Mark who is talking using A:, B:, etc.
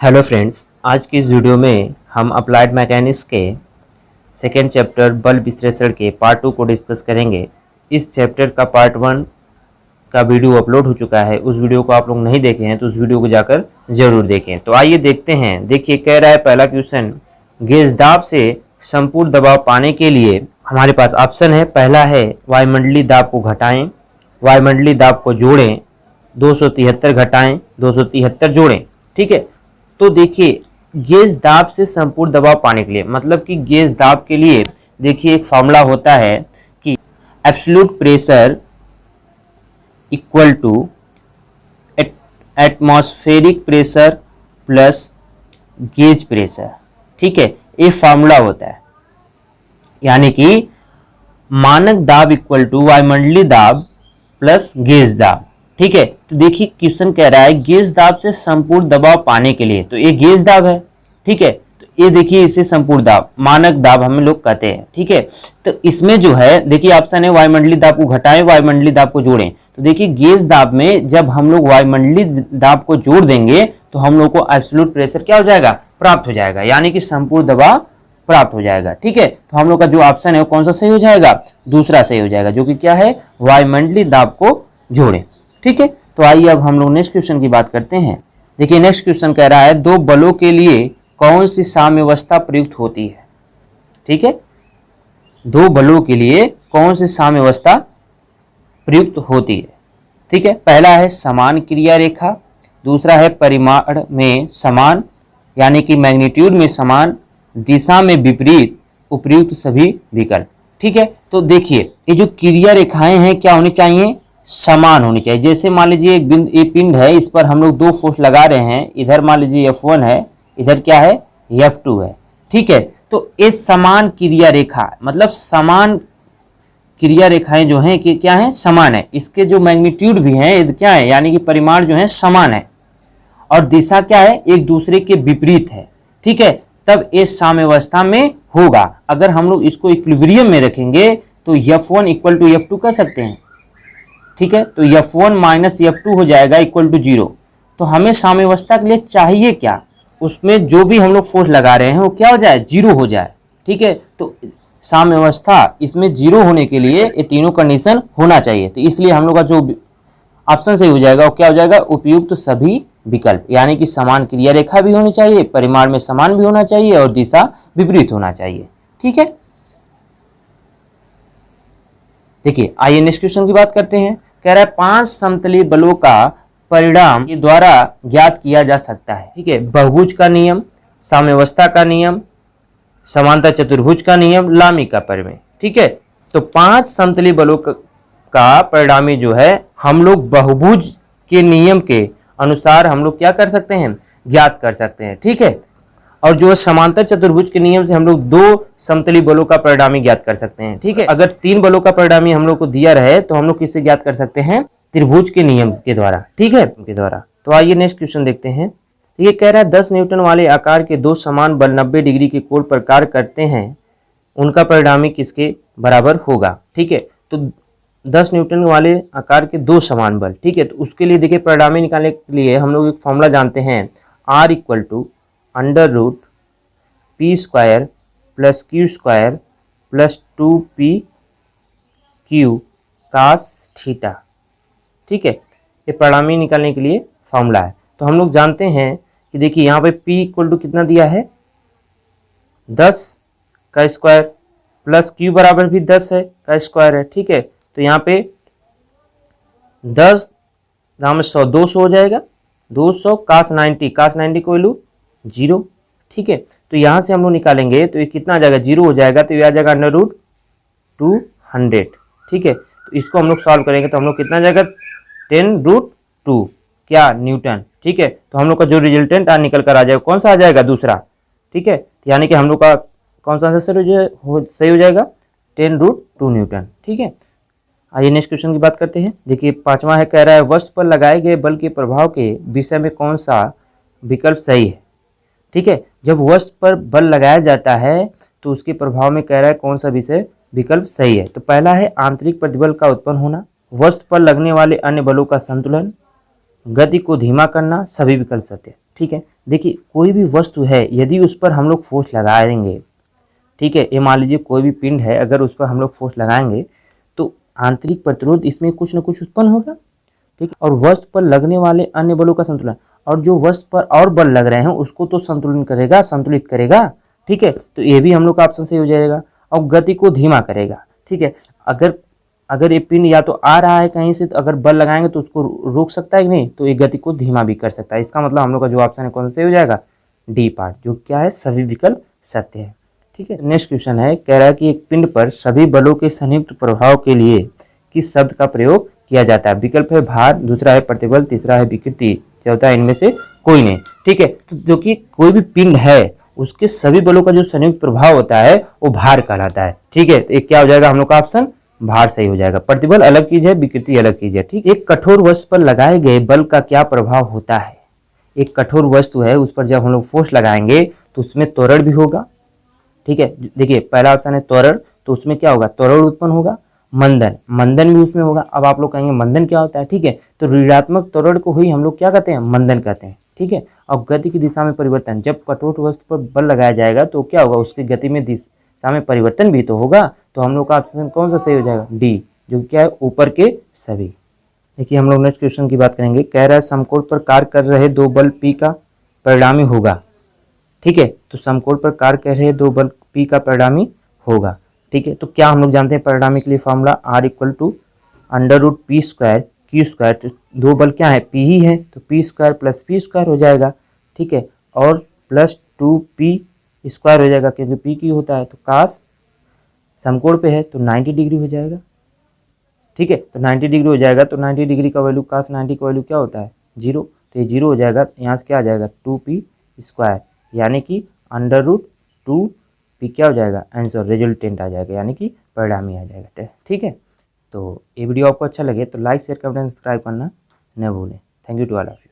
A: Hello friends, आज की इस वीडियो में हम अप्लाइड मैकेनिक्स के सेकेंड चैप्टर बल विश्लेषण के पार्ट 2 को डिस्कस करेंगे। इस चैप्टर का पार्ट 1 का वीडियो अपलोड हो चुका है। उस वीडियो को आप लोग नहीं देखे हैं तो उस वीडियो को जाकर जरूर देखें। तो आइए देखते हैं। देखिए, कह रहा है पहला क्वेश्चन, गेज दाब से संपूर्ण दबाव पाने के लिए हमारे पास ऑप्शन है। पहला है वायुमंडलीय दाब को घटाएं, वायुमंडलीय दाब को जोड़ें, 273 घटाएं, 273 जोड़ें। ठीक है, तो देखिए गेज दाब से संपूर्ण दबाव पाने के लिए मतलब कि गेज दाब के लिए देखिए एक फॉर्मूला होता है कि absolute pressure equal to atmospheric pressure plus gauge pressure. ठीक है, ये फॉर्मूला होता है, यानी कि मानक दाब इक्वल टू वायुमंडलीय दाब प्लस गेज दाब। ठीक है, तो देखिए क्वेश्चन कह रहा है गेज दाब से संपूर्ण दबाव पाने के लिए, तो ये गेज दाब है। ठीक है, तो ये देखिए इसे संपूर्ण दाब, मानक दाब हम लोग कहते हैं। ठीक है, तो इसमें जो है देखिए ऑप्शन है वायुमंडलीय दाब को घटाएं, वायुमंडलीय दाब को जोड़ें। तो देखिए गेज दाब में जब हम लोग वायुमंडलीय दाब को जोड़ देंगे तो हम लोग को एब्सोल्यूट प्रेशर क्या हो जाएगा, प्राप्त हो जाएगा, यानी कि संपूर्ण दबाव प्राप्त हो जाएगा। ठीक है, तो हम लोग का जो ऑप्शन है वो कौन सा सही हो जाएगा, दूसरा सही हो जाएगा, जो कि क्या है, वायुमंडलीय दाब को जोड़ें। ठीक है, तो आइए अब हम लोग नेक्स्ट क्वेश्चन की बात करते हैं। देखिए नेक्स्ट क्वेश्चन कह रहा है दो बलों के लिए कौन सी साम्यावस्था प्रयुक्त होती है। ठीक है, दो बलों के लिए कौन सी साम्यावस्था प्रयुक्त होती है। ठीक है, पहला है समान क्रिया रेखा, दूसरा है परिमाण में समान यानी कि मैग्नीट्यूड में समान, दिशा में विपरीत, उपयुक्त सभी विकल्प। ठीक है, तो देखिए ये जो क्रिया रेखाएं हैं क्या होनी चाहिए, समान होनी चाहिए। जैसे मान लीजिए एक बिंदु, ये पिंड है, इस पर हम लोग दो फोर्स लगा रहे हैं, इधर मान लीजिए F1 है, इधर क्या है, F2 है। ठीक है, तो ये समान क्रिया रेखा मतलब समान क्रिया रेखाएं जो हैं कि क्या है, समान है। इसके जो मैग्नीट्यूड भी हैं ये क्या है, यानी कि परिमाण जो है समान है, और दिशा क्या है, एक दूसरे के विपरीत है। ठीक है, तब ये साम्यावस्था में होगा। अगर हम लोग इसको इक्विलिब्रियम में रखेंगे तो F1 इक्वल टू F2 कर सकते हैं। ठीक है, तो F1 माइनस F2 हो जाएगा इक्वल टू 0। तो हमें साम्यावस्था के लिए चाहिए क्या, उसमें जो भी हम लोग फोर्स लगा रहे हैं वो क्या हो जाए, 0 हो जाए। ठीक है, तो साम्यावस्था इसमें 0 होने के लिए ये तीनों कंडीशन होना चाहिए। तो इसलिए हम लोग का जो ऑप्शन सही हो जाएगा वो क्या हो जाएगा, उपयुक्त सभी विकल्प, यानी कि समान क्रिया रेखा भी होनी चाहिए, परिमाण में समान भी होना चाहिए और दिशा विपरीत होना चाहिए। ठीक है, देखिए आइए नेक्स्ट क्वेश्चन की बात करते हैं। कह रहा है 5 समतलीय बलों का परिणाम के द्वारा ज्ञात किया जा सकता है। ठीक है, बहुभुज का नियम, साम्यावस्था का नियम, समांतर चतुर्भुज का नियम, लामी का प्रमेय। ठीक है, तो 5 समतलीय बलों का परिणामी जो है हम लोग बहुभुज के नियम के अनुसार हम लोग क्या कर सकते हैं, ज्ञात कर सकते हैं। ठीक है, और जो समांतर चतुर्भुज के नियम से हम लोग 2 समतलीय बलों का परिणामी ज्ञात कर सकते हैं। ठीक है, अगर 3 बलों का परिणामी हम लोग को दिया रहे तो हम लोग किससे ज्ञात कर सकते हैं, त्रिभुज के नियम के द्वारा। ठीक है, के द्वारा। तो आइए नेक्स्ट क्वेश्चन देखते हैं। तो ये कह रहा है 10 न्यूटन वाले आकार के दो समान बल 90 डिग्री के कोण पर कार्य करते हैं, उनका परिणामी किसके बराबर होगा। ठीक है, तो 10 न्यूटन वाले आकार के दो समान बल। ठीक है, तो उसके लिए देखिए परिणामी निकालने के लिए हम लोग एक फॉर्मूला जानते हैं, R equal to under root P square plus Q square plus 2p Q cos theta. ठीक है, ये परिणामी निकालने के लिए फॉर्मूला है। तो हम लोग जानते हैं कि देखिए यहाँ पे p इक्वल टू कितना दिया है, 10 का स्क्वायर प्लस q बराबर भी 10 है का स्क्वायर है। ठीक है, तो यहाँ पे 10 यहाँ में 100 200 हो जाएगा, 200 कास 90, कास 90 को वैल्यू 0। ठीक है, तो यहाँ से हम लोग निकालेंगे तो ये कितना आ जाएगा, 0 हो जाएगा, तो ये आ जाएगा अंडर रूट 200। ठीक है, तो इसको हम लोग सॉल्व करेंगे तो हम लोग कितना आ जाएगा, 10√2 क्या न्यूटन। ठीक है, तो हम लोग का जो रिजल्टेंट निकल कर आ जाएगा कौन सा आ जाएगा, दूसरा। ठीक है, यानी कि हम लोग का कौन सा आंसर सही हो जाएगा, 10√2 न्यूटन। ठीक है, आइए नेक्स्ट क्वेश्चन की बात करते हैं। देखिए 5वां है, कह रहा है वस्तु पर लगाए गए बल के प्रभाव के विषय में कौन सा विकल्प सही है। ठीक है, जब वस्तु पर बल लगाया जाता है तो उसके प्रभाव में कह रहा है कौन सा विषय विकल्प सही है। तो पहला है आंतरिक प्रतिबल का उत्पन्न होना, वस्तु पर लगने वाले अन्य बलों का संतुलन, गति को धीमा करना, सभी विकल्प सत्य। ठीक है, देखिए कोई भी वस्तु है यदि उस पर हम लोग फोर्स लगाएंगे, ठीक है, ये मान लीजिए कोई भी पिंड है, अगर उस पर हम लोग फोर्स लगाएंगे तो आंतरिक प्रतिरोध इसमें कुछ न कुछ उत्पन्न होगा। ठीक है, और वस्तु पर लगने वाले अन्य बलों का संतुलन, और जो वस्तु पर और बल लग रहे हैं उसको तो संतुलन करेगा, संतुलित करेगा। ठीक है, तो ये भी हम लोग का ऑप्शन सही हो जाएगा। और गति को धीमा करेगा। ठीक है, अगर ये पिंड या तो आ रहा है कहीं से, तो अगर बल लगाएंगे तो उसको रोक सकता है कि नहीं, तो ये गति को धीमा भी कर सकता है। इसका मतलब हम लोग का जो ऑप्शन है कौन सा सही हो जाएगा, डी पार्ट, जो क्या है सभी विकल्प सत्य है। ठीक है, नेक्स्ट क्वेश्चन है, कह रहा है कि एक पिंड पर सभी बलों के संयुक्त प्रभाव के लिए किस शब्द का प्रयोग किया जाता है। विकल्प है भार, दूसरा है प्रतिबल, तीसरा है विकृति, चौथा है इनमें से कोई नहीं। ठीक है, तो जो कि कोई भी पिंड है उसके सभी बलों का जो संयुक्त प्रभाव होता है वो भार कहलाता है। ठीक है, तो एक क्या हो जाएगा हम लोग का ऑप्शन भार सही हो जाएगा। प्रतिबल अलग चीज है, विकृति अलग चीज है। ठीक, एक कठोर वस्तु पर लगाए गए बल का क्या प्रभाव होता है। एक कठोर वस्तु है, उस पर जब हम लोग फोर्स लगाएंगे तो उसमें त्वरण भी होगा। ठीक है, देखिए पहला ऑप्शन है त्वरण, तो उसमें क्या होगा, त्वरण उत्पन्न होगा। मंदन भी उसमें होगा। अब आप लोग कहेंगे मंदन क्या होता है। ठीक है, तो ऋणात्मक त्वरण को ही हम लोग क्या कहते हैं, मंदन कहते हैं। ठीक है, और गति की दिशा में परिवर्तन, जब कठोर वस्तु पर बल लगाया जाएगा तो क्या होगा, उसकी गति में दिशा में परिवर्तन भी तो होगा। तो हम लोग का ऑप्शन कौन सा सही हो जाएगा, डी, जो क्या है ऊपर के सभी। देखिए हम लोग नेक्स्ट क्वेश्चन की बात करेंगे, कह रहा है समकोण पर कार्य कर रहे दो बल P का परिणामी होगा। ठीक है, तो समकोण पर कार्य कर रहे दो बल P का परिणामी होगा। ठीक है, तो क्या हम लोग जानते हैं परिणामी के लिए formula R equal to √P² Q²। तो दो बल क्या है, P ही है, तो P² प्लस P² हो जाएगा। ठीक है, और प्लस 2P² हो जाएगा, क्योंकि P Q होता है, तो काश समकोण पे है तो 90 डिग्री हो जाएगा। ठीक है, तो 90 डिग्री हो जाएगा, तो 90 डिग्री का वैल्यू काश 90 का वैल्यू क्या होता है, 0, तो ये 0 हो जाएगा। यहाँ से क्या आ जाएगा 2P², यानी कि √2P क्या हो जाएगा, आंसर रिजल्टेंट आ जाएगा, यानी कि परिणामी आ जाएगा। ठीक है, तो ये वीडियो आपको अच्छा लगे तो लाइक शेयर कमेंट सब्सक्राइब करना न भूलें। Thank you to all of you.